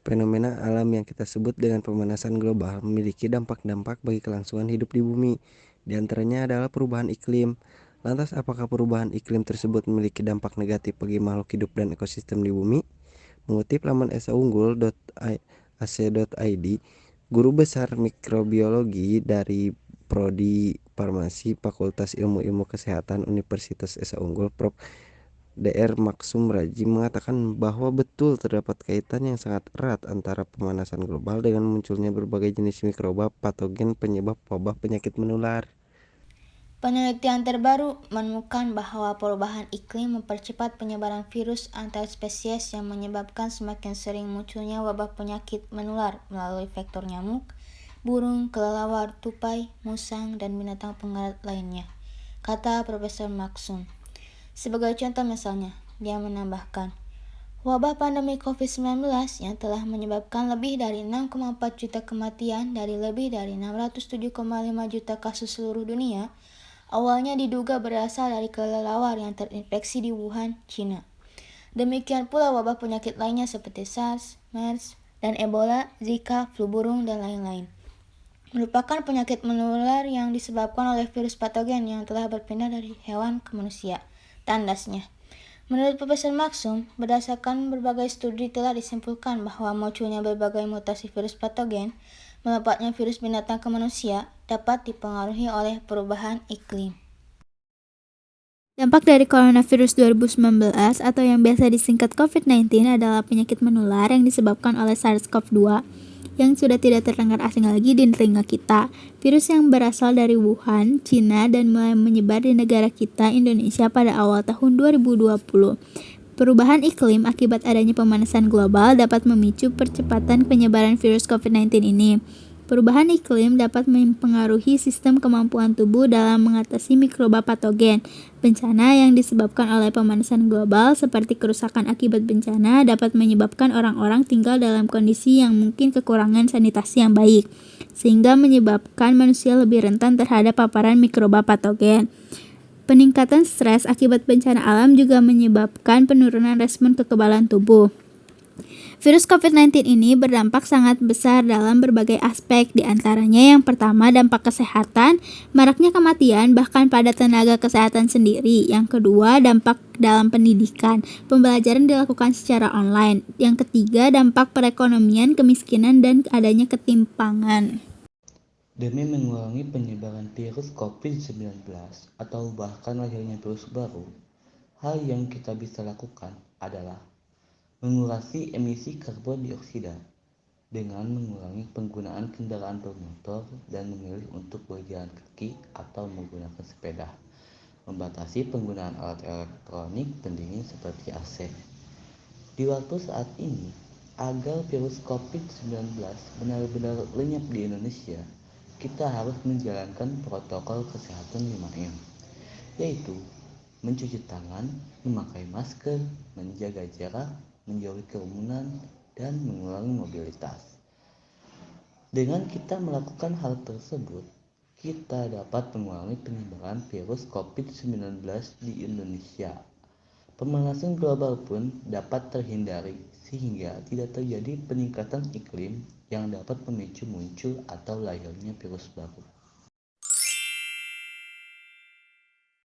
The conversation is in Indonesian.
Fenomena alam yang kita sebut dengan pemanasan global memiliki dampak-dampak bagi kelangsungan hidup di bumi. Di antaranya adalah perubahan iklim. Lantas, apakah perubahan iklim tersebut memiliki dampak negatif bagi makhluk hidup dan ekosistem di bumi? Mengutip laman esaunggul.ac.id, guru besar mikrobiologi dari Prodi Farmasi Fakultas Ilmu-Ilmu Kesehatan Universitas Esa Unggul, Prof. Dr. Maksum Raji mengatakan bahwa betul terdapat kaitan yang sangat erat antara pemanasan global dengan munculnya berbagai jenis mikroba patogen penyebab wabah penyakit menular. Penelitian terbaru menemukan bahwa perubahan iklim mempercepat penyebaran virus antar spesies yang menyebabkan semakin sering munculnya wabah penyakit menular melalui vektor nyamuk, burung, kelelawar, tupai, musang, dan binatang pengarat lainnya, kata Profesor Maksum. Sebagai contoh misalnya, dia menambahkan, wabah pandemi COVID-19 yang telah menyebabkan lebih dari 6,4 juta kematian dari lebih dari 607,5 juta kasus seluruh dunia, awalnya diduga berasal dari kelelawar yang terinfeksi di Wuhan, China. Demikian pula wabah penyakit lainnya seperti SARS, MERS, dan Ebola, Zika, flu burung, dan lain-lain. Merupakan penyakit menular yang disebabkan oleh virus patogen yang telah berpindah dari hewan ke manusia. Tandasnya, menurut Profesor Maksum, berdasarkan berbagai studi telah disimpulkan bahwa munculnya berbagai mutasi virus patogen, melompatnya virus binatang ke manusia, dapat dipengaruhi oleh perubahan iklim. Dampak dari coronavirus 2019 atau yang biasa disingkat COVID-19 adalah penyakit menular yang disebabkan oleh SARS-CoV-2 yang sudah tidak terdengar asing lagi di telinga kita. Virus yang berasal dari Wuhan, China, dan mulai menyebar di negara kita, Indonesia, pada awal tahun 2020. Perubahan iklim akibat adanya pemanasan global dapat memicu percepatan penyebaran virus COVID-19 ini. Perubahan iklim dapat mempengaruhi sistem kemampuan tubuh dalam mengatasi mikroba patogen. Bencana yang disebabkan oleh pemanasan global seperti kerusakan akibat bencana dapat menyebabkan orang-orang tinggal dalam kondisi yang mungkin kekurangan sanitasi yang baik, sehingga menyebabkan manusia lebih rentan terhadap paparan mikroba patogen. Peningkatan stres akibat bencana alam juga menyebabkan penurunan respon kekebalan tubuh. Virus COVID-19 ini berdampak sangat besar dalam berbagai aspek, di antaranya yang pertama dampak kesehatan, maraknya kematian bahkan pada tenaga kesehatan sendiri. Yang kedua, dampak dalam pendidikan, pembelajaran dilakukan secara online. Yang ketiga, dampak perekonomian, kemiskinan, dan adanya ketimpangan. Demi mengurangi penyebaran virus COVID-19 atau bahkan lahirnya virus baru, hal yang kita bisa lakukan adalah mengurangi emisi karbon dioksida dengan mengurangi penggunaan kendaraan bermotor dan memilih untuk berjalan kaki atau menggunakan sepeda, membatasi penggunaan alat elektronik pendingin seperti AC. Di waktu saat ini, agar virus COVID-19 benar-benar lenyap di Indonesia, kita harus menjalankan protokol kesehatan 5M, yaitu mencuci tangan, memakai masker, menjaga jarak, menjauhi kerumunan, dan mengurangi mobilitas. Dengan kita melakukan hal tersebut, kita dapat mengurangi penyebaran virus COVID-19 di Indonesia. Pemanasan global pun dapat terhindari sehingga tidak terjadi peningkatan iklim yang dapat memicu muncul atau lahirnya virus baru.